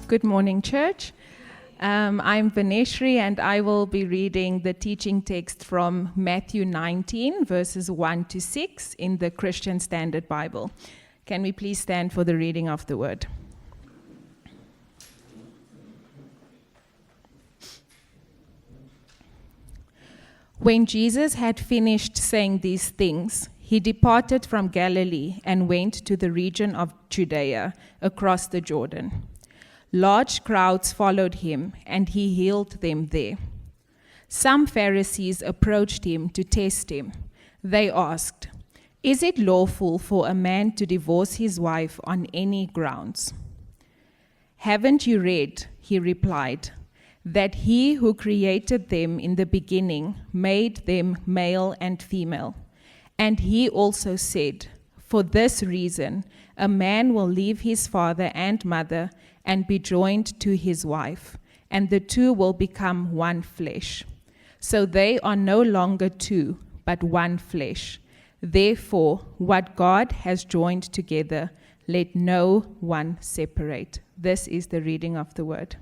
Good morning, church. I'm Vaneshri, and I will be reading the teaching text from Matthew 19, verses 1 to 6 in the Christian Standard Bible. Can we please stand for the reading of the word? When Jesus had finished saying these things, he departed from Galilee and went to the region of Judea, across the Jordan. Large crowds followed him, and he healed them there. Some Pharisees approached him to test him. They asked, "Is it lawful for a man to divorce his wife on any grounds?" "Haven't you read," he replied, "that he who created them in the beginning made them male and female? And he also said, 'For this reason, a man will leave his father and mother and be joined to his wife, and the two will become one flesh.' So they are no longer two, but one flesh. Therefore, what God has joined together, let no one separate." This is the reading of the word.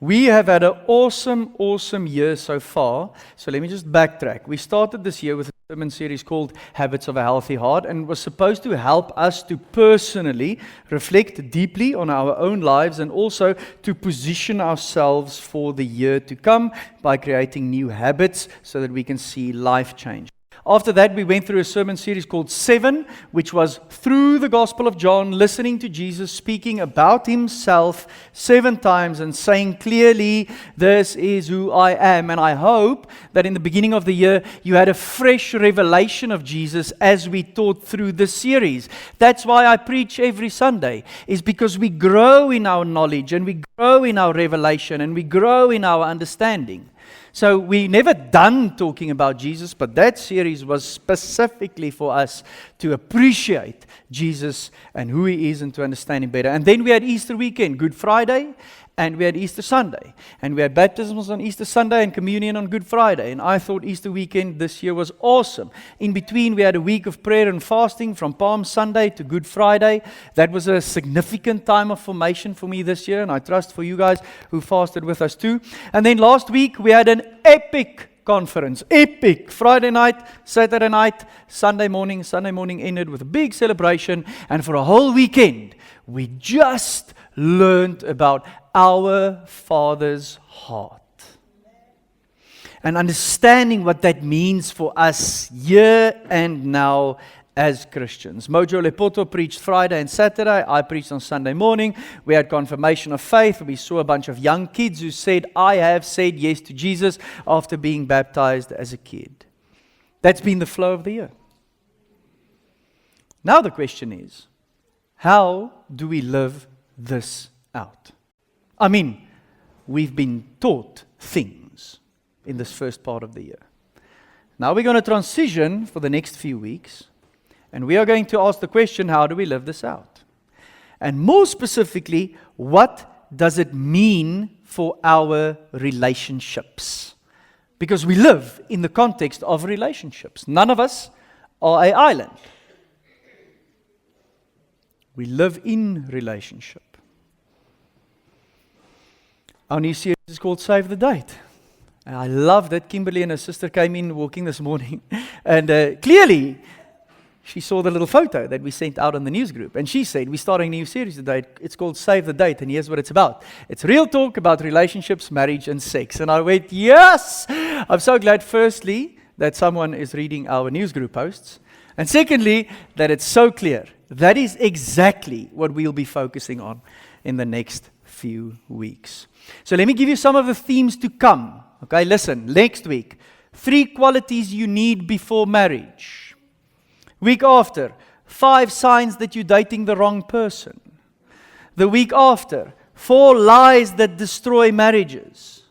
We have had an awesome year so far. So let me just backtrack. We started this year with a sermon series called Habits of a Healthy Heart, and it was supposed to help us to personally reflect deeply on our own lives and also to position ourselves for the year to come by creating new habits so that we can see life change. After that, we went through a sermon series called 7, which was through the Gospel of John, listening to Jesus speaking about himself 7 times and saying clearly, "This is who I am." And I hope that in the beginning of the year, you had a fresh revelation of Jesus as we taught through this series. That's why I preach every Sunday, is because we grow in our knowledge and we grow in our revelation and we grow in our understanding. So we're never done talking about Jesus, but that series was specifically for us to appreciate Jesus and who he is and to understand him better. And then we had Easter weekend, Good Friday, and we had Easter Sunday. And we had baptisms on Easter Sunday and communion on Good Friday. And I thought Easter weekend this year was awesome. In between, we had a week of prayer and fasting from Palm Sunday to Good Friday. That was a significant time of formation for me this year, and I trust for you guys who fasted with us too. And then last week, we had an epic conference. Epic. Friday night, Saturday night, Sunday morning. Sunday morning ended with a big celebration. And for a whole weekend, we just learned about our Father's heart. And understanding what that means for us here and now as Christians. Mojo Lepoto preached Friday and Saturday. I preached on Sunday morning. We had confirmation of faith. We saw a bunch of young kids who said, "I have said yes to Jesus after being baptized as a kid." That's been the flow of the year. Now the question is, how do we live this out? I mean, we've been taught things in this first part of the year. Now we're going to transition for the next few weeks, and we are going to ask the question, how do we live this out? And more specifically, what does it mean for our relationships? Because we live in the context of relationships. None of us are an island. We live in relationship. Our new series is called Save the Date. And I love that Kimberly and her sister came in walking this morning. And clearly, she saw the little photo that we sent out on the news group. And she said, "We're starting a new series today. It's called Save the Date. And here's what it's about. It's real talk about relationships, marriage, and sex." And I went, yes! I'm so glad, firstly, that someone is reading our news group posts. And secondly, that it's so clear. That is exactly what we'll be focusing on in the next few weeks. So let me give you some of the themes to come. Okay, listen, next week, 3 qualities you need before marriage. Week after, 5 signs that you're dating the wrong person. The week after, 4 lies that destroy marriages.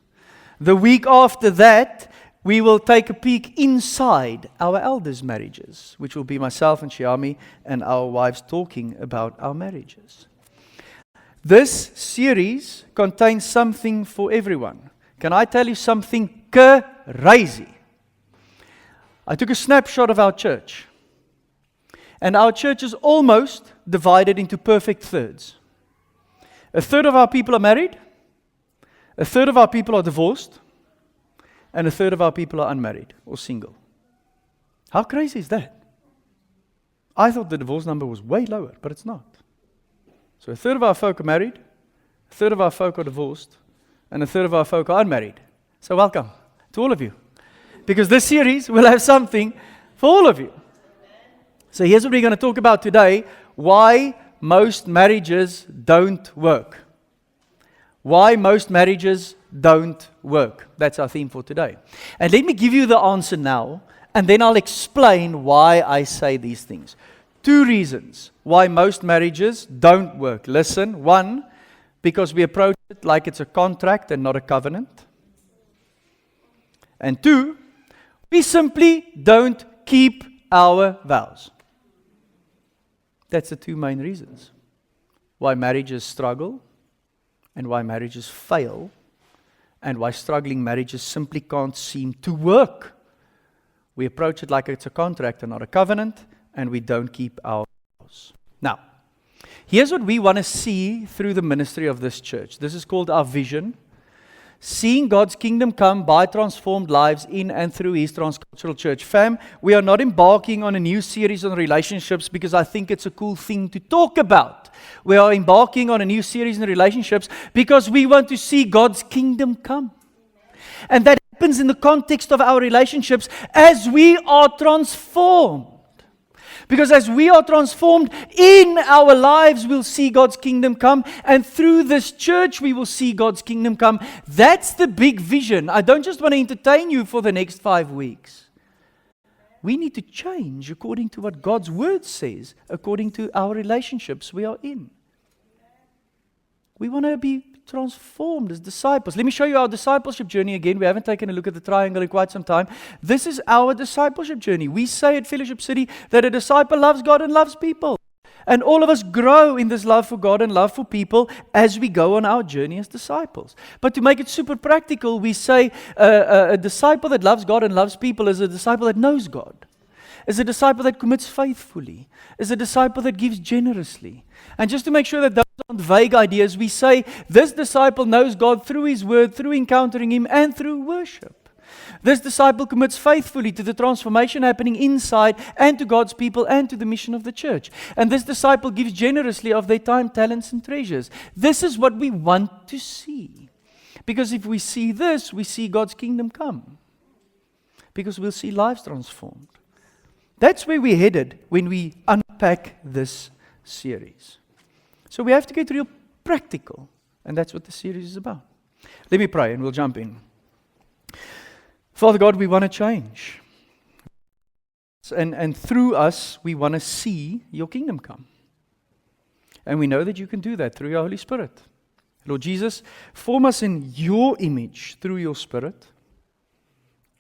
The week after that, we will take a peek inside our elders' marriages, which will be myself and Shiami and our wives talking about our marriages. This series contains something for everyone. Can I tell you something crazy? I took a snapshot of our church. And our church is almost divided into perfect thirds. A third of our people are married, a third of our people are divorced, and a third of our people are unmarried or single. How crazy is that? I thought the divorce number was way lower, but it's not. So a third of our folk are married, a third of our folk are divorced, and a third of our folk are unmarried. So welcome to all of you. Because this series will have something for all of you. So here's what we're going to talk about today. Why most marriages don't work. Why most marriages don't work. That's our theme for today. And let me give you the answer now, and then I'll explain why I say these things. 2 reasons why most marriages don't work. Listen, 1, because we approach it like it's a contract and not a covenant. And 2, we simply don't keep our vows. That's the 2 main reasons why marriages struggle and why marriages fail and why struggling marriages simply can't seem to work. We approach it like it's a contract and not a covenant, and we don't keep our vows. Now, here's what we want to see through the ministry of this church. This is called our vision. Seeing God's kingdom come by transformed lives in and through His transcultural church. Fam, we are not embarking on a new series on relationships because I think it's a cool thing to talk about. We are embarking on a new series on relationships because we want to see God's kingdom come. And that happens in the context of our relationships as we are transformed. Because as we are transformed in our lives, we'll see God's kingdom come. And through this church, we will see God's kingdom come. That's the big vision. I don't just want to entertain you for the next 5 weeks. We need to change according to what God's word says, according to our relationships we are in. We want to be transformed as disciples. Let me show you our discipleship journey again. We haven't taken a look at the triangle in quite some time. This is our discipleship journey. We say at Fellowship City that a disciple loves God and loves people. And all of us grow in this love for God and love for people as we go on our journey as disciples. But to make it super practical, we say a disciple that loves God and loves people is a disciple that knows God. Is a disciple that commits faithfully. Is a disciple that gives generously. And just to make sure that those aren't vague ideas, we say this disciple knows God through His word, through encountering Him, and through worship. This disciple commits faithfully to the transformation happening inside and to God's people and to the mission of the church. And this disciple gives generously of their time, talents, and treasures. This is what we want to see. Because if we see this, we see God's kingdom come. Because we'll see lives transformed. That's where we're headed when we unpack this series. So we have to get real practical, and that's what the series is about. Let me pray and we'll jump in. Father God, we want to change. And through us, we want to see your kingdom come. And we know that you can do that through your Holy Spirit. Lord Jesus, form us in your image through your Spirit.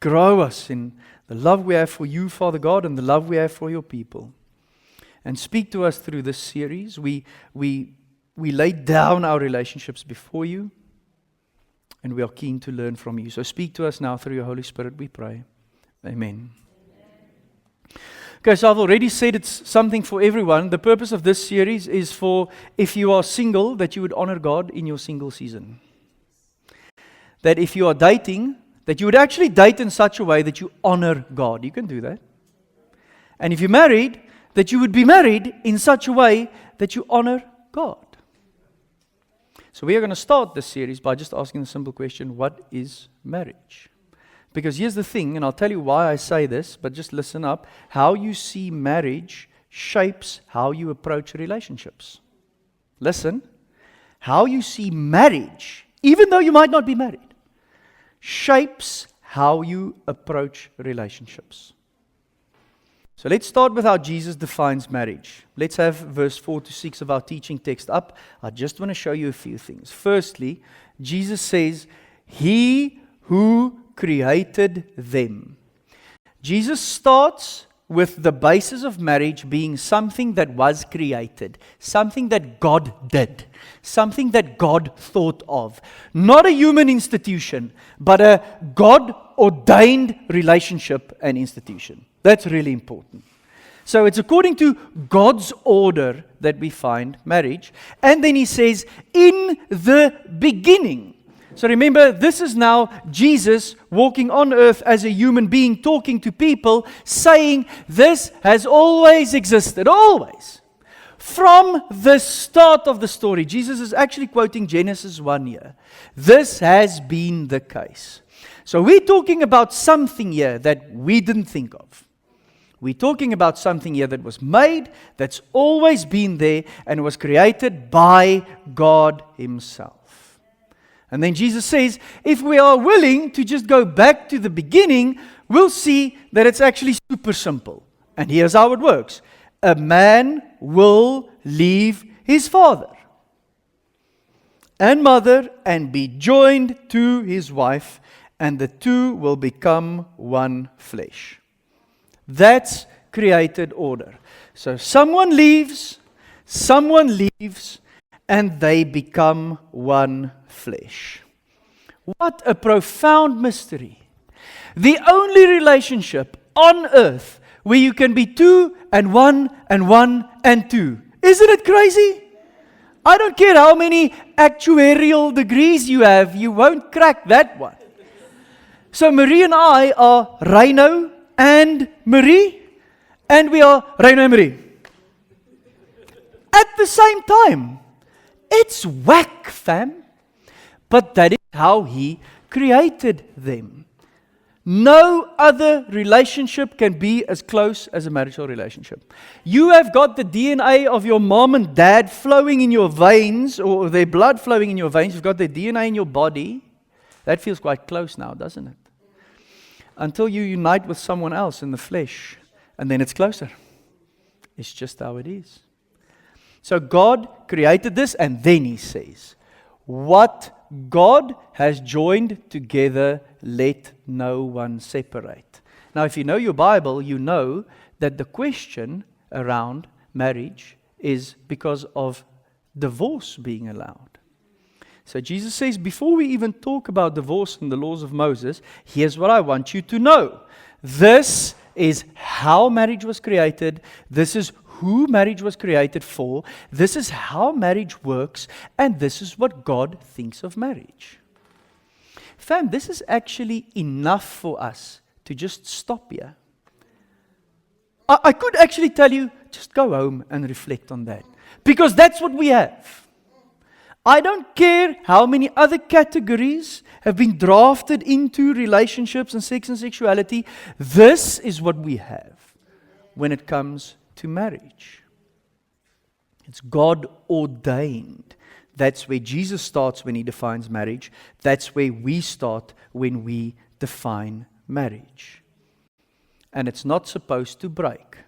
Grow us in the love we have for you, Father God, and the love we have for your people. And speak to us through this series. We lay down our relationships before you, and we are keen to learn from you. So speak to us now through your Holy Spirit, we pray. Amen. Okay, so I've already said it's something for everyone. The purpose of this series is for, if you are single, that you would honor God in your single season. That if you are dating, that you would actually date in such a way that you honor God. You can do that. And if you're married, that you would be married in such a way that you honor God. So we are going to start this series by just asking the simple question, what is marriage? Because here's the thing, and I'll tell you why I say this, but just listen up. How you see marriage shapes how you approach relationships. Listen, how you see marriage, even though you might not be married, shapes how you approach relationships. So let's start with how Jesus defines marriage. Let's have verse 4 to 6 of our teaching text up. I just want to show you a few things. Firstly, Jesus says, He who created them. Jesus starts with the basis of marriage being something that was created, something that God did, something that God thought of. Not a human institution, but a God-ordained relationship and institution. That's really important. So it's according to God's order that we find marriage. And then he says, in the beginning. So remember, this is now Jesus walking on earth as a human being, talking to people, saying, this has always existed, always. From the start of the story, Jesus is actually quoting Genesis 1 here. This has been the case. So we're talking about something here that we didn't think of. We're talking about something here that was made, that's always been there, and was created by God Himself. And then Jesus says, if we are willing to just go back to the beginning, we'll see that it's actually super simple. And here's how it works. A man will leave his father and mother and be joined to his wife, and the two will become one flesh. That's created order. So someone leaves, and they become one flesh. What a profound mystery. The only relationship on earth where you can be two and one and two. Isn't it crazy? I don't care how many actuarial degrees you have, you won't crack that one. So Marie and I are Rhino and Marie, and we are Rhino and Marie. At the same time, it's whack, fam. But that is how He created them. No other relationship can be as close as a marital relationship. You have got the DNA of your mom and dad flowing in your veins, or their blood flowing in your veins. You've got their DNA in your body. That feels quite close now, doesn't it? Until you unite with someone else in the flesh, and then it's closer. It's just how it is. So God created this, and then He says, what God has joined together, let no one separate. Now, if you know your Bible, you know that the question around marriage is because of divorce being allowed. So Jesus says, before we even talk about divorce and the laws of Moses, here's what I want you to know. This is how marriage was created. This is who marriage was created for. This is how marriage works. And this is what God thinks of marriage. Fam, this is actually enough for us to just stop here. I could actually tell you, just go home and reflect on that. Because that's what we have. I don't care how many other categories have been drafted into relationships and sex and sexuality. This is what we have when it comes to marriage. It's God ordained. That's where Jesus starts when He defines marriage. That's where we start when we define marriage. And it's not supposed to break.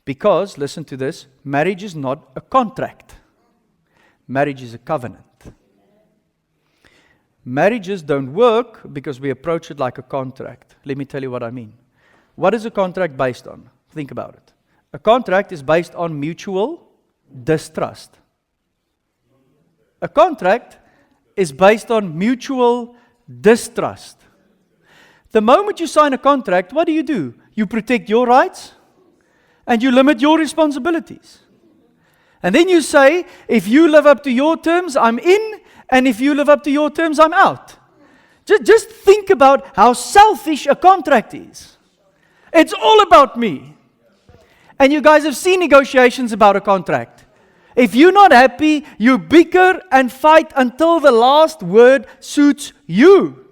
Because, listen to this, marriage is not a contract. Marriage is a covenant. Marriages don't work because we approach it like a contract. Let me tell you what I mean. What is a contract based on? Think about it. A contract is based on mutual distrust. A contract is based on mutual distrust. The moment you sign a contract, what do? You protect your rights and you limit your responsibilities. And then you say, if you live up to your terms, I'm in, and if you live up to your terms, I'm out. Just think about how selfish a contract is. It's all about me. And you guys have seen negotiations about a contract. If you're not happy, you bicker and fight until the last word suits you.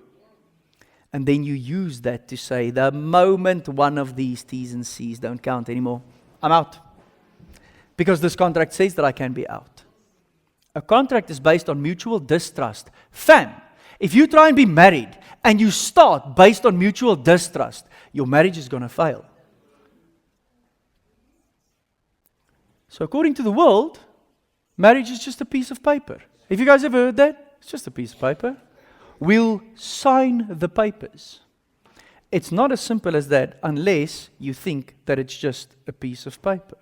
And then you use that to say, the moment one of these T's and C's don't count anymore, I'm out. Because this contract says that I can be out. A contract is based on mutual distrust. Fam, if you try and be married and you start based on mutual distrust, your marriage is going to fail. So according to the world, marriage is just a piece of paper. Have you guys ever heard that? It's just a piece of paper. We'll sign the papers. It's not as simple as that unless you think that it's just a piece of paper.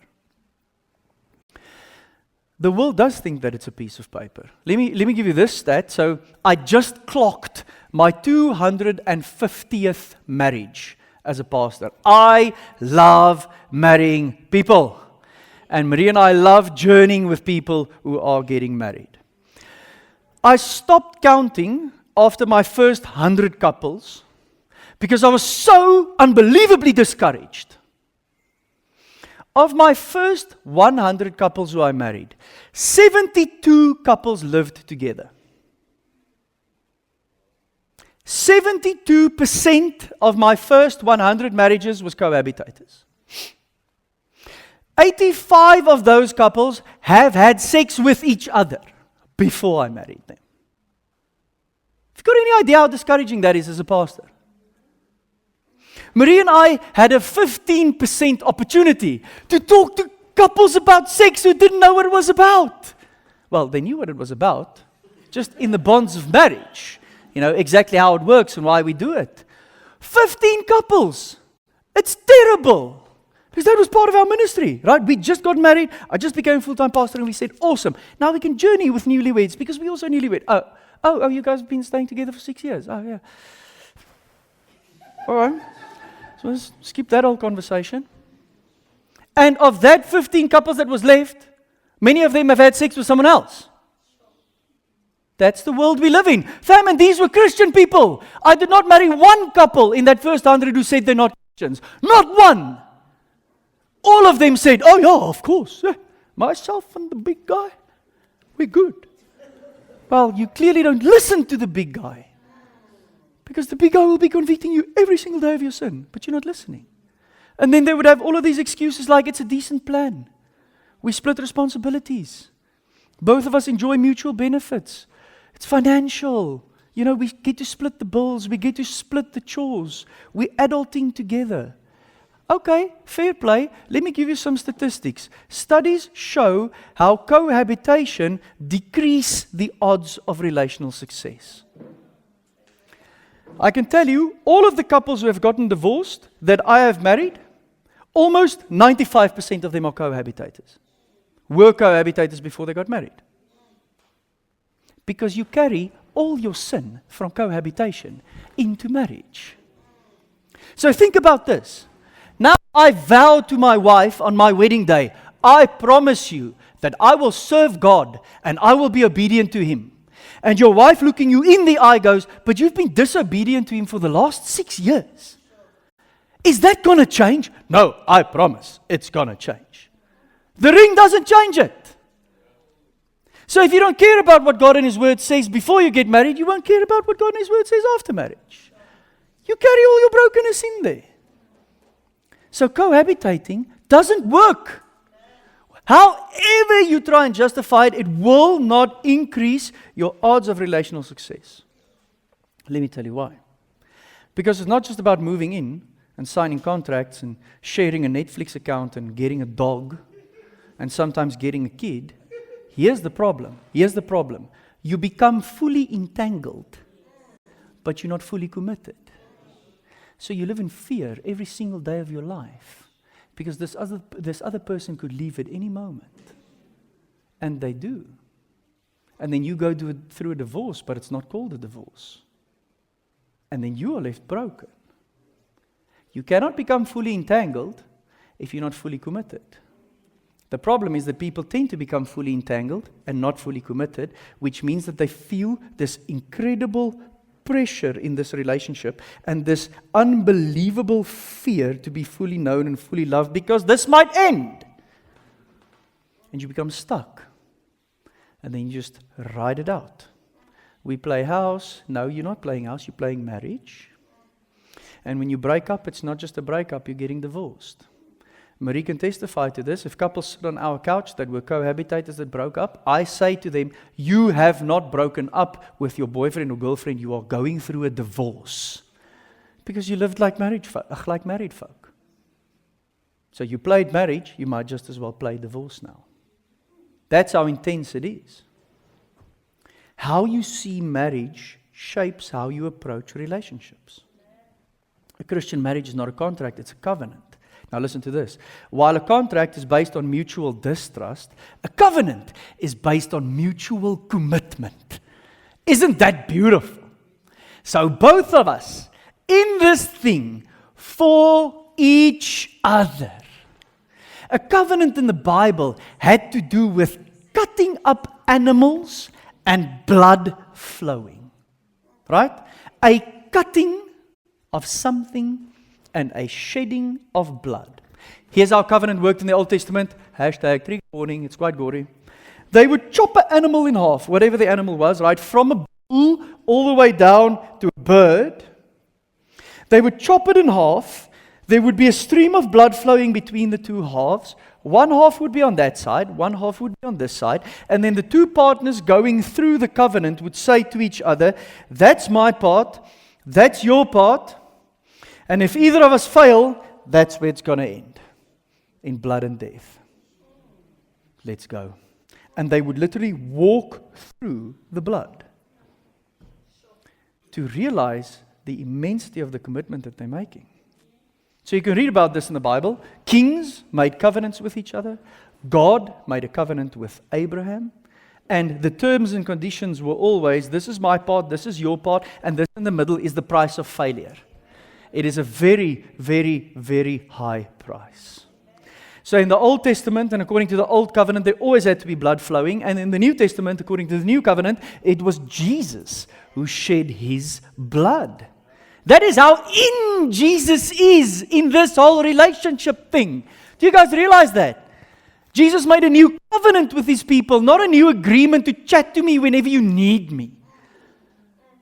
The world does think that it's a piece of paper. Let me give you this stat. So I just clocked my 250th marriage. as a pastor. I love marrying people. And Marie and I love journeying with people who are getting married. I stopped counting after my first 100 couples because I was so unbelievably discouraged. Of my first 100 couples who I married, 72 couples lived together. 72% of my first 100 marriages was cohabitators. 85 of those couples have had sex with each other before I married them. Have you got any idea how discouraging that is as a pastor? Marie and I had a 15% opportunity to talk to couples about sex who didn't know what it was about. Well, they knew what it was about, just in the bonds of marriage. You know, exactly how it works and why we do it. 15 couples. It's terrible. Because that was part of our ministry, right? We just got married. I just became a full-time pastor and we said, awesome. Now we can journey with newlyweds because we also newlywed. Oh, you guys have been staying together for 6 years. Oh, yeah. All right. So let's skip that whole conversation. And of that 15 couples that was left, many of them have had sex with someone else. That's the world we live in. Fam, and these were Christian people. I did not marry one couple in that first 100 who said they're not Christians. Not one. All of them said, oh yeah, of course. Yeah, myself and the big guy, we're good. Well, you clearly don't listen to the big guy. Because the big guy will be convicting you every single day of your sin. But you're not listening. And then they would have all of these excuses like it's a decent plan. We split responsibilities. Both of us enjoy mutual benefits. It's financial. You know, we get to split the bills. We get to split the chores. We're adulting together. Okay, fair play. Let me give you some statistics. Studies show how cohabitation decrease the odds of relational success. I can tell you, all of the couples who have gotten divorced that I have married, almost 95% of them are cohabitators. Were cohabitators before they got married. Because you carry all your sin from cohabitation into marriage. So think about this. Now I vow to my wife on my wedding day, I promise you that I will serve God and I will be obedient to Him. And your wife looking you in the eye goes, but you've been disobedient to Him for the last 6 years. Is that going to change? No, I promise it's going to change. The ring doesn't change it. So if you don't care about what God and His Word says before you get married, you won't care about what God and His Word says after marriage. You carry all your brokenness in there. So cohabitating doesn't work. However you try and justify it, it will not increase your odds of relational success. Let me tell you why. Because it's not just about moving in and signing contracts and sharing a Netflix account and getting a dog and sometimes getting a kid. Here's the problem. You become fully entangled, but you're not fully committed. So you live in fear every single day of your life because this other person could leave at any moment. And they do. And then you go through a divorce, but it's not called a divorce. And then you are left broken. You cannot become fully entangled if you're not fully committed. The problem is that people tend to become fully entangled and not fully committed, which means that they feel this incredible pressure in this relationship and this unbelievable fear to be fully known and fully loved because this might end. And you become stuck. And then you just ride it out. We play house. No, you're not playing house, you're playing marriage. And when you break up, it's not just a breakup, you're getting divorced. Marie can testify to this. If couples sit on our couch that were cohabitators that broke up, I say to them, you have not broken up with your boyfriend or girlfriend, you are going through a divorce. Because you lived like married folk. So you played marriage, you might just as well play divorce now. That's how intense it is. How you see marriage shapes how you approach relationships. A Christian marriage is not a contract, it's a covenant. Now listen to this. While a contract is based on mutual distrust, a covenant is based on mutual commitment. Isn't that beautiful? So both of us in this thing for each other. A covenant in the Bible had to do with cutting up animals and blood flowing. Right? A cutting of something and a shedding of blood. Here's how covenant worked in the Old Testament. Hashtag trigger warning, it's quite gory. They would chop an animal in half, whatever the animal was, right? From a bull all the way down to a bird. They would chop it in half. There would be a stream of blood flowing between the two halves. One half would be on that side, one half would be on this side. And then the two partners going through the covenant would say to each other, that's my part, that's your part. And if either of us fail, that's where it's going to end. In blood and death. Let's go. And they would literally walk through the blood to realize the immensity of the commitment that they're making. So you can read about this in the Bible. Kings made covenants with each other. God made a covenant with Abraham. And the terms and conditions were always, this is my part, this is your part, and this in the middle is the price of failure. It is a very, very, very high price. So in the Old Testament and according to the Old Covenant, there always had to be blood flowing. And in the New Testament, according to the New Covenant, it was Jesus who shed his blood. That is how in Jesus is in this whole relationship thing. Do you guys realize that? Jesus made a new covenant with his people, not a new agreement to chat to me whenever you need me.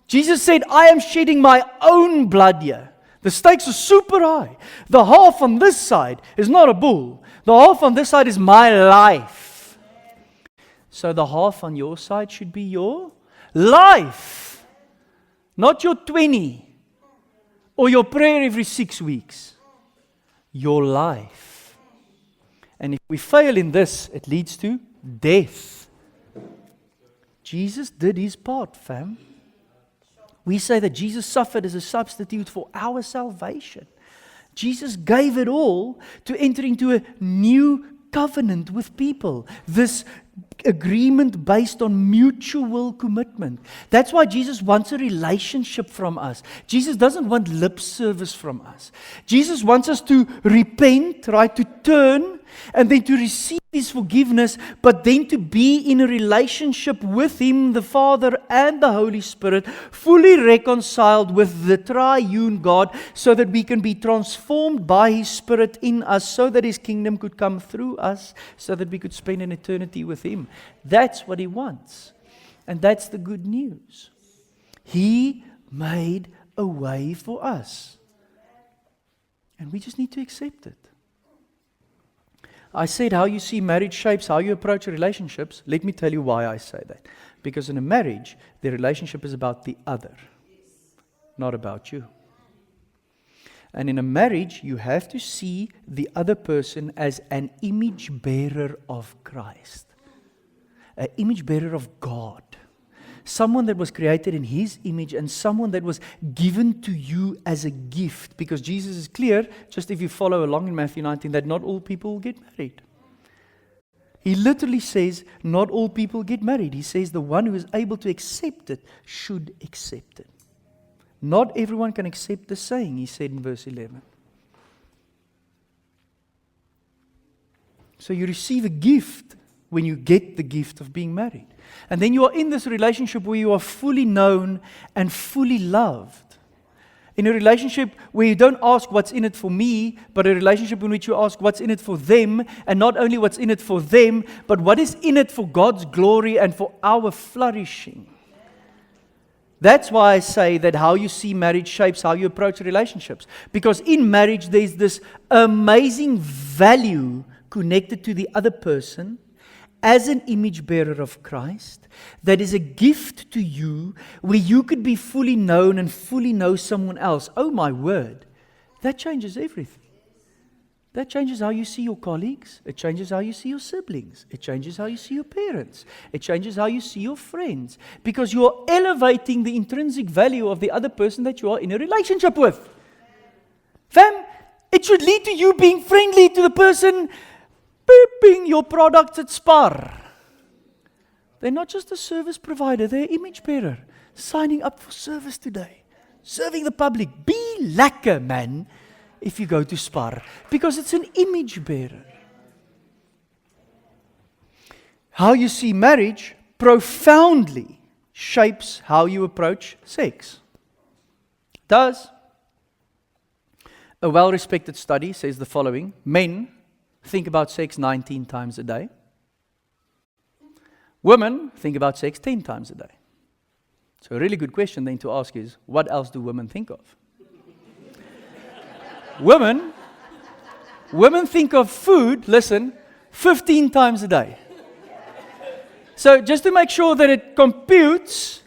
Jesus said, I am shedding my own blood here. The stakes are super high. The half on this side is not a bull. The half on this side is my life. So the half on your side should be your life. Not your 20 or your prayer every 6 weeks. Your life. And if we fail in this, it leads to death. Jesus did his part, fam. We say that Jesus suffered as a substitute for our salvation. Jesus gave it all to enter into a new covenant with people. This agreement based on mutual commitment. That's why Jesus wants a relationship from us. Jesus doesn't want lip service from us. Jesus wants us to repent, right? To turn and then to receive his forgiveness, but then to be in a relationship with him, the Father and the Holy Spirit, fully reconciled with the triune God, so that we can be transformed by his Spirit in us, so that his kingdom could come through us, so that we could spend an eternity with him. That's what he wants. And that's the good news. He made a way for us. And we just need to accept it. I said how you see marriage shapes how you approach relationships. Let me tell you why I say that. Because in a marriage, the relationship is about the other, not about you. And in a marriage, you have to see the other person as an image bearer of Christ, an image bearer of God. Someone that was created in his image and someone that was given to you as a gift. Because Jesus is clear, just if you follow along in Matthew 19, that not all people will get married. He literally says, not all people get married. He says the one who is able to accept it should accept it. Not everyone can accept the saying, he said in verse 11. So you receive a gift when you get the gift of being married. And then you are in this relationship where you are fully known and fully loved. In a relationship where you don't ask what's in it for me, but a relationship in which you ask what's in it for them, and not only what's in it for them, but what is in it for God's glory and for our flourishing. That's why I say that how you see marriage shapes how you approach relationships. Because in marriage there's this amazing value connected to the other person as an image bearer of Christ, that is a gift to you, where you could be fully known and fully know someone else. Oh my word, that changes everything. That changes how you see your colleagues. It changes how you see your siblings. It changes how you see your parents. It changes how you see your friends. Because you are elevating the intrinsic value of the other person that you are in a relationship with. Fam, it should lead to you being friendly to the person beeping your products at Spar. They're not just a service provider, they're an image bearer. Signing up for service today. Serving the public. Be lekker, man. if you go to Spar, because it's an image bearer. How you see marriage profoundly shapes how you approach sex. It does. A well-respected study says the following: men think about sex 19 times a day. Women think about sex 10 times a day. So a really good question then to ask is, what else do women think of? Women think of food, listen, 15 times a day. So just to make sure that it computes,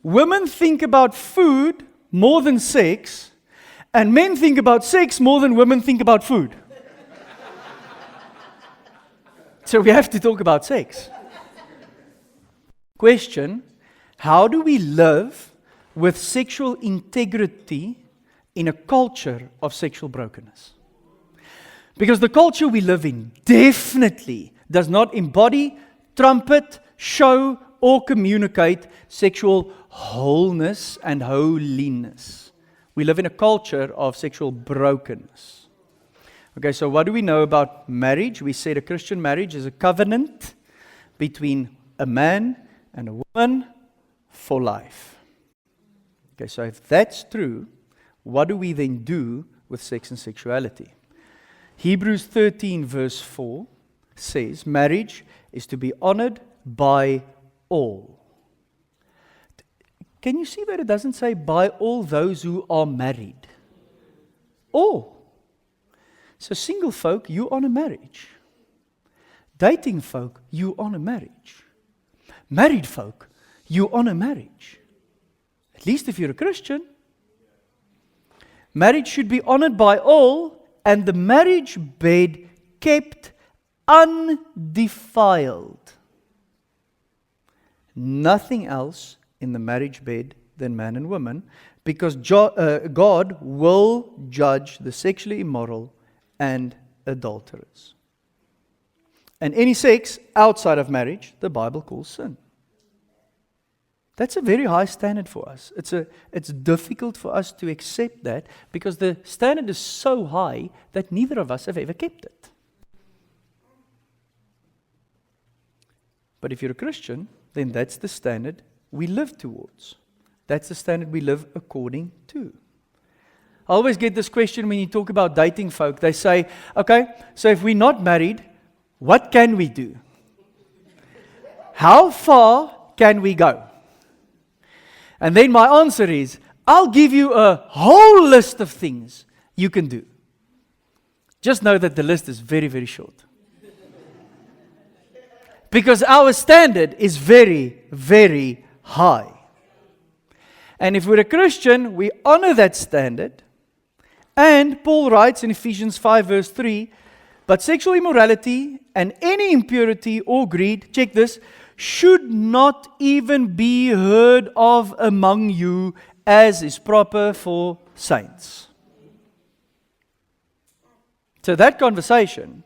women think about food more than sex, and men think about sex more than women think about food. So we have to talk about sex. Question: how do we live with sexual integrity in a culture of sexual brokenness? Because the culture we live in definitely does not embody, trumpet, show, or communicate sexual wholeness and holiness. We live in a culture of sexual brokenness. Okay, so what do we know about marriage? We said a Christian marriage is a covenant between a man and a woman for life. Okay, so if that's true, what do we then do with sex and sexuality? Hebrews 13 verse 4 says, marriage is to be honored by all. Can you see that it doesn't say by all those who are married? All. So single folk, you honor marriage. Dating folk, you honor marriage. Married folk, you honor marriage. At least if you're a Christian. Marriage should be honored by all, and the marriage bed kept undefiled. Nothing else in the marriage bed than man and woman, because God will judge the sexually immoral and adulterers. And any sex outside of marriage, the Bible calls sin. That's a very high standard for us. It's difficult for us to accept that because the standard is so high that neither of us have ever kept it. But if you're a Christian, then that's the standard we live towards. That's the standard we live according to. I always get this question when you talk about dating folk. They say, okay, so if we're not married, what can we do? How far can we go? And then my answer is, I'll give you a whole list of things you can do. Just know that the list is very, very short. Because our standard is very, very high. And if we're a Christian, we honor that standard. And Paul writes in Ephesians 5 verse 3, but sexual immorality and any impurity or greed, check this, should not even be heard of among you, as is proper for saints. So that conversation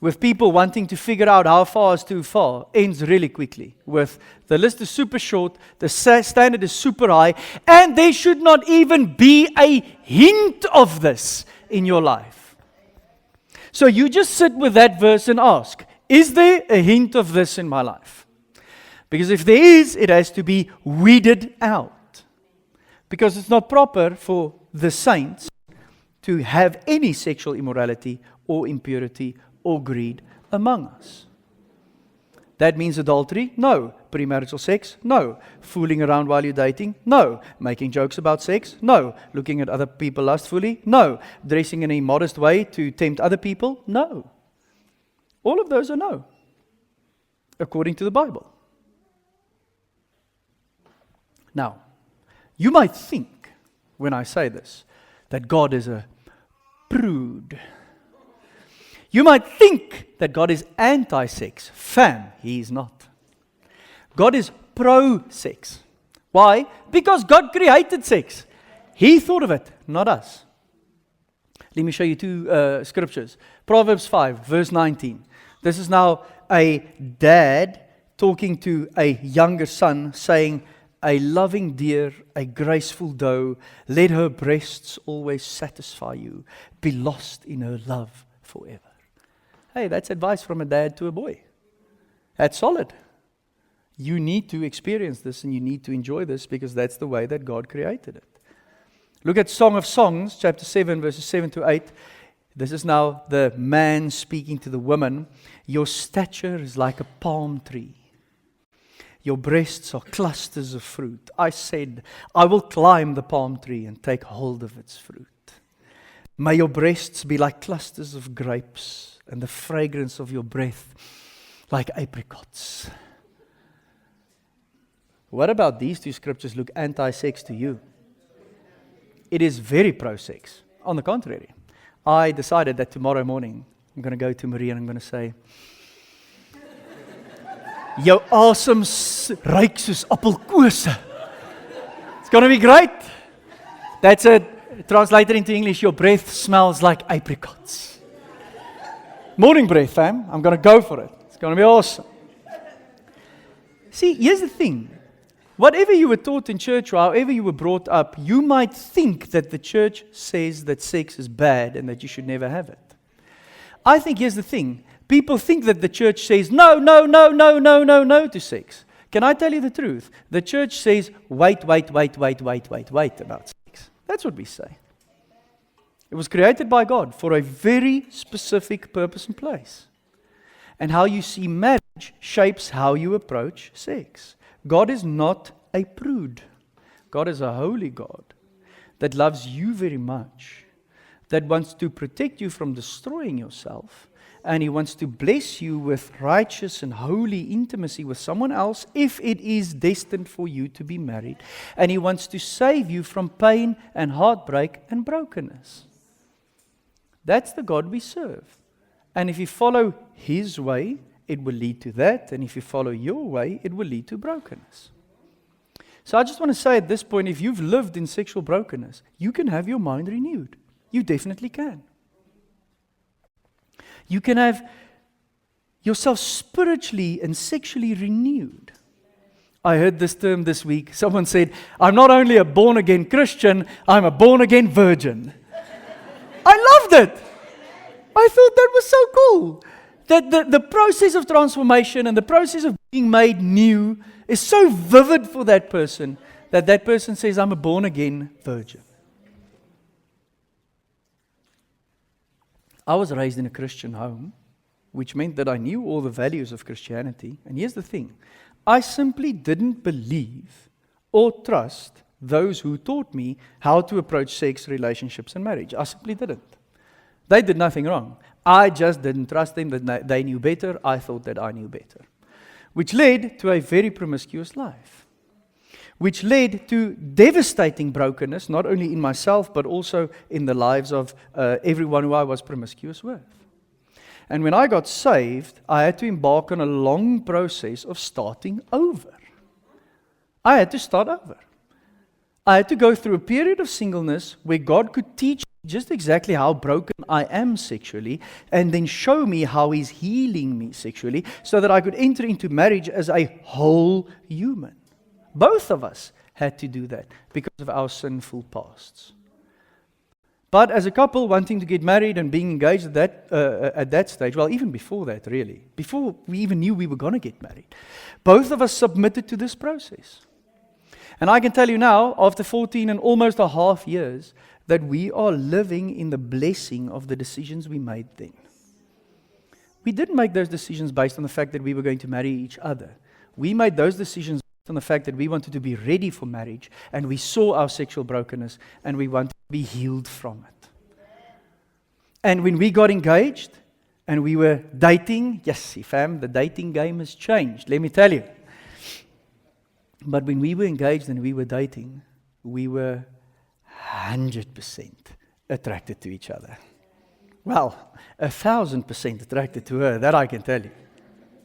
with people wanting to figure out how far is too far ends really quickly with the list is super short, the standard is super high, and there should not even be a hint of this in your life. So you just sit with that verse and ask, is there a hint of this in my life? Because if there is, it has to be weeded out. Because it's not proper for the saints to have any sexual immorality or impurity or greed among us. That means adultery? No. Premarital sex? No. Fooling around while you're dating? No. Making jokes about sex? No. Looking at other people lustfully? No. Dressing in a immodest way to tempt other people? No. All of those are no, according to the Bible. Now, you might think, when I say this, that God is a prude. You might think that God is anti-sex. Fam, He is not. God is pro-sex. Why? Because God created sex. He thought of it, not us. Let me show you two scriptures. Proverbs 5, verse 19. This is now a dad talking to a younger son saying, a loving deer, a graceful doe, let her breasts always satisfy you. Be lost in her love forever. Hey, that's advice from a dad to a boy. That's solid. You need to experience this and you need to enjoy this because that's the way that God created it. Look at Song of Songs, chapter 7, verses 7 to 8. This is now the man speaking to the woman. Your stature is like a palm tree. Your breasts are clusters of fruit. I said, I will climb the palm tree and take hold of its fruit. May your breasts be like clusters of grapes, and the fragrance of your breath like apricots. What about these two scriptures look anti-sex to you? It is very pro-sex. On the contrary, I decided that tomorrow morning I'm going to go to Marie and I'm going to say, jou asem ruik soos appelkose. It's going to be great. That's it. Translated into English, your breath smells like apricots. Morning breath, fam. I'm going to go for it. It's going to be awesome. See, here's the thing. Whatever you were taught in church or however you were brought up, you might think that the church says that sex is bad and that you should never have it. I think here's the thing. People think that the church says no to sex. Can I tell you the truth? The church says wait about sex. That's what we say. It was created by God for a very specific purpose and place. And how you see marriage shapes how you approach sex. God is not a prude. God is a holy God that loves you very much, that wants to protect you from destroying yourself, and He wants to bless you with righteous and holy intimacy with someone else if it is destined for you to be married. And He wants to save you from pain and heartbreak and brokenness. That's the God we serve. And if you follow His way, it will lead to that. And if you follow your way, it will lead to brokenness. So I just want to say at this point, if you've lived in sexual brokenness, you can have your mind renewed. You definitely can. You can have yourself spiritually and sexually renewed. I heard this term this week. Someone said, I'm not only a born-again Christian, I'm a born-again virgin. I loved it. I thought that was so cool. That the process of transformation and the process of being made new is so vivid for that person that that person says, I'm a born-again virgin. I was raised in a Christian home, which meant that I knew all the values of Christianity. And here's the thing. I simply didn't believe or trust those who taught me how to approach sex, relationships, and marriage. I simply didn't. They did nothing wrong. I just didn't trust them that they knew better. I thought that I knew better. Which led to a very promiscuous life. Which led to devastating brokenness, not only in myself, but also in the lives of everyone who I was promiscuous with. And when I got saved, I had to embark on a long process of starting over. I had to start over. I had to go through a period of singleness where God could teach just exactly how broken I am sexually, and then show me how He's healing me sexually, so that I could enter into marriage as a whole human. Both of us had to do that because of our sinful pasts. But as a couple wanting to get married and being engaged at that stage, well, even before that really, before we even knew we were going to get married, both of us submitted to this process. And I can tell you now, after 14 and almost a half years, that we are living in the blessing of the decisions we made then. We didn't make those decisions based on the fact that we were going to marry each other. We made those decisions based on the fact that we wanted to be ready for marriage, and we saw our sexual brokenness, and we wanted to be healed from it. And when we got engaged, and we were dating, yes, see fam, the dating game has changed, let me tell you. But when we were engaged and we were dating, we were 100% attracted to each other. Well, 1,000% attracted to her, that I can tell you.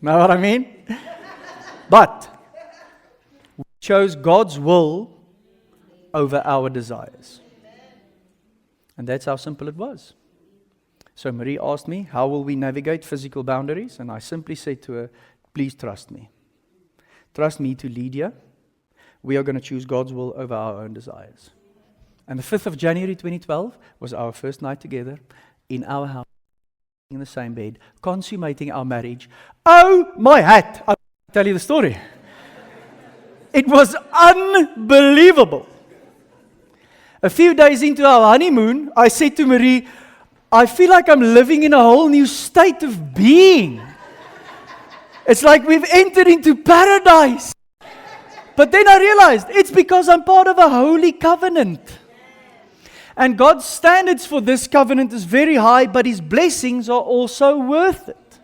Know what I mean? But we chose God's will over our desires. And that's how simple it was. So Marie asked me, how will we navigate physical boundaries? And I simply said to her, please trust me. Trust me to lead you. we are going to choose God's will over our own desires. And the 5th of January 2012 was our first night together in our house, in the same bed, consummating our marriage. Oh, my hat! I'll tell you the story. It was unbelievable. A few days into our honeymoon, I said to Marie, I feel like I'm living in a whole new state of being. It's like we've entered into paradise. But then I realized it's because I'm part of a holy covenant. And God's standards for this covenant is very high, but His blessings are also worth it.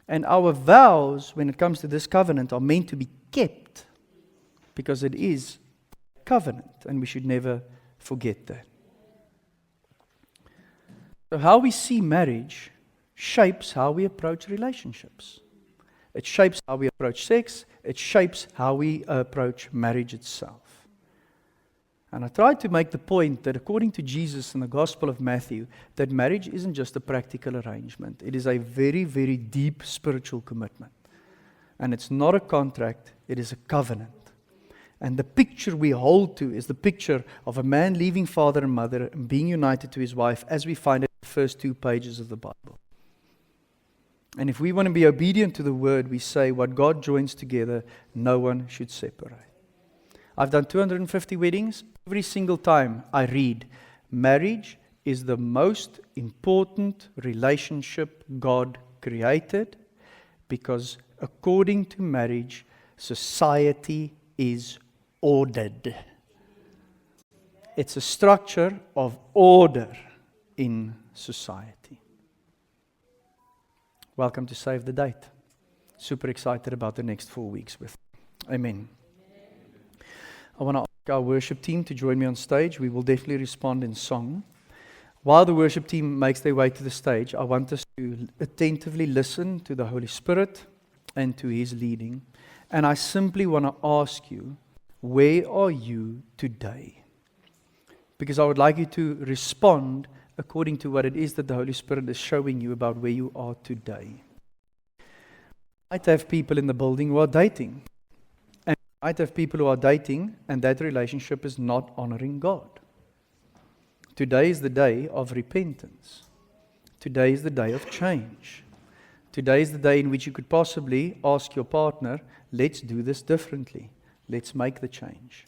And our vows, when it comes to this covenant, are meant to be kept because it is a covenant, and we should never forget that. So how we see marriage shapes how we approach relationships. It shapes how we approach sex. It shapes how we approach marriage itself. And I tried to make the point that according to Jesus in the Gospel of Matthew, that marriage isn't just a practical arrangement. It is a very, very deep spiritual commitment. And it's not a contract, it is a covenant. And the picture we hold to is the picture of a man leaving father and mother and being united to his wife, as we find it in the first 2 pages of the Bible. And if we want to be obedient to the word, we say, what God joins together, no one should separate. I've done 250 weddings. Every single time I read, marriage is the most important relationship God created, because according to marriage, society is ordered. It's a structure of order in society. Welcome to Save the Date. Super excited about the next 4 weeks with you. Amen. I want to ask our worship team to join me on stage. We will definitely respond in song. While the worship team makes their way to the stage, I want us to attentively listen to the Holy Spirit and to His leading. And I simply want to ask you, where are you today? Because I would like you to respond according to what it is that the Holy Spirit is showing you about where you are today. You might have people in the building who are dating. And you might have people who are dating and that relationship is not honoring God. Today is the day of repentance. Today is the day of change. Today is the day in which you could possibly ask your partner, let's do this differently. Let's make the change.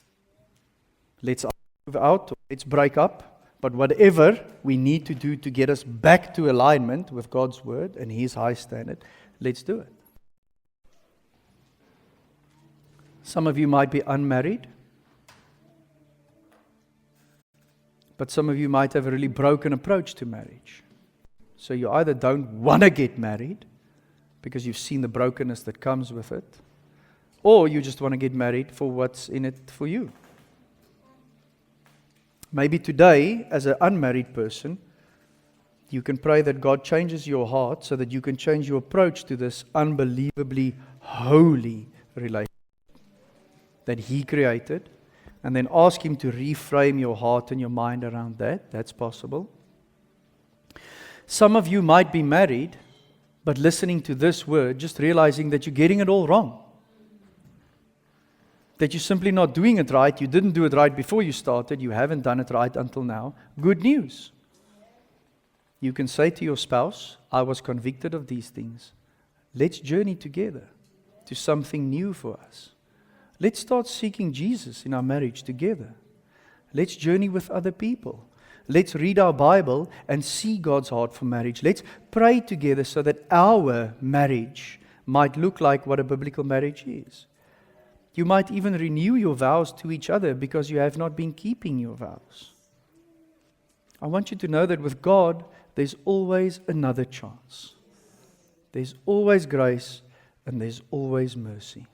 Let's move out, or let's break up. But whatever we need to do to get us back to alignment with God's word and His high standard, let's do it. Some of you might be unmarried, but some of you might have a really broken approach to marriage. So you either don't want to get married because you've seen the brokenness that comes with it, or you just want to get married for what's in it for you. Maybe today, as an unmarried person, you can pray that God changes your heart so that you can change your approach to this unbelievably holy relationship that He created, and then ask Him to reframe your heart and your mind around that. That's possible. Some of you might be married, but listening to this word, just realizing that you're getting it all wrong. That you're simply not doing it right. You didn't do it right before you started. You haven't done it right until now. Good news. You can say to your spouse, I was convicted of these things. Let's journey together to something new for us. Let's start seeking Jesus in our marriage together. Let's journey with other people. Let's read our Bible and see God's heart for marriage. Let's pray together so that our marriage might look like what a biblical marriage is. You might even renew your vows to each other because you have not been keeping your vows. I want you to know that with God, there's always another chance. There's always grace and there's always mercy.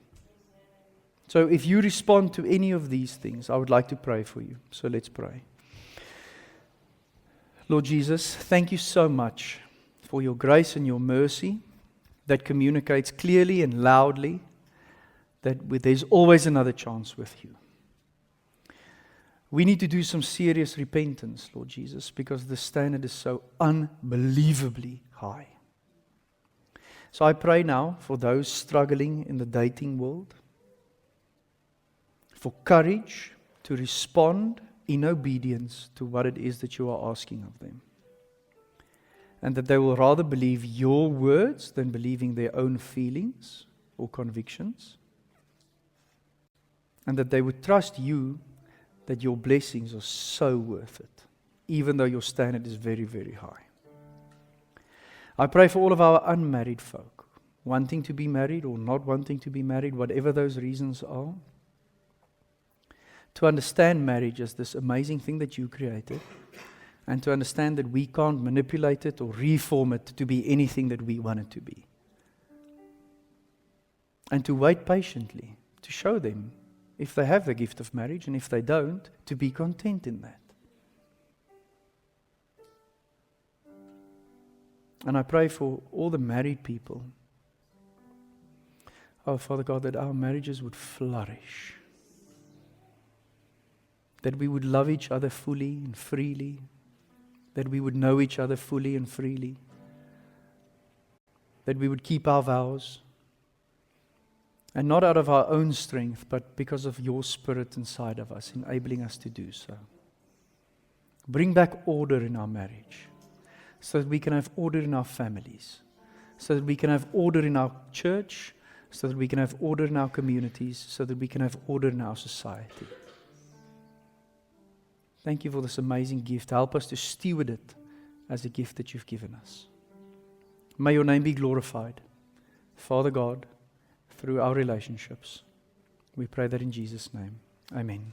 So if you respond to any of these things, I would like to pray for you. So let's pray. Lord Jesus, thank you so much for your grace and your mercy that communicates clearly and loudly that there's always another chance with you. We need to do some serious repentance, Lord Jesus, because the standard is so unbelievably high. So I pray now for those struggling in the dating world. for courage to respond in obedience to what it is that you are asking of them. And that they will rather believe your words than believing their own feelings or convictions. And that they would trust you that your blessings are so worth it, even though your standard is very, very high. I pray for all of our unmarried folk, wanting to be married or not wanting to be married, whatever those reasons are, to understand marriage as this amazing thing that you created, and to understand that we can't manipulate it or reform it to be anything that we want it to be. And to wait patiently, to show them if they have the gift of marriage, and if they don't, to be content in that. And I pray for all the married people. Oh, Father God, that our marriages would flourish. That we would love each other fully and freely. That we would know each other fully and freely. That we would keep our vows. And not out of our own strength, but because of your Spirit inside of us, enabling us to do so. Bring back order in our marriage, so that we can have order in our families, so that we can have order in our church, so that we can have order in our communities, so that we can have order in our society. Thank you for this amazing gift. Help us to steward it as a gift that you've given us. May your name be glorified, Father God, through our relationships. We pray that in Jesus' name. Amen.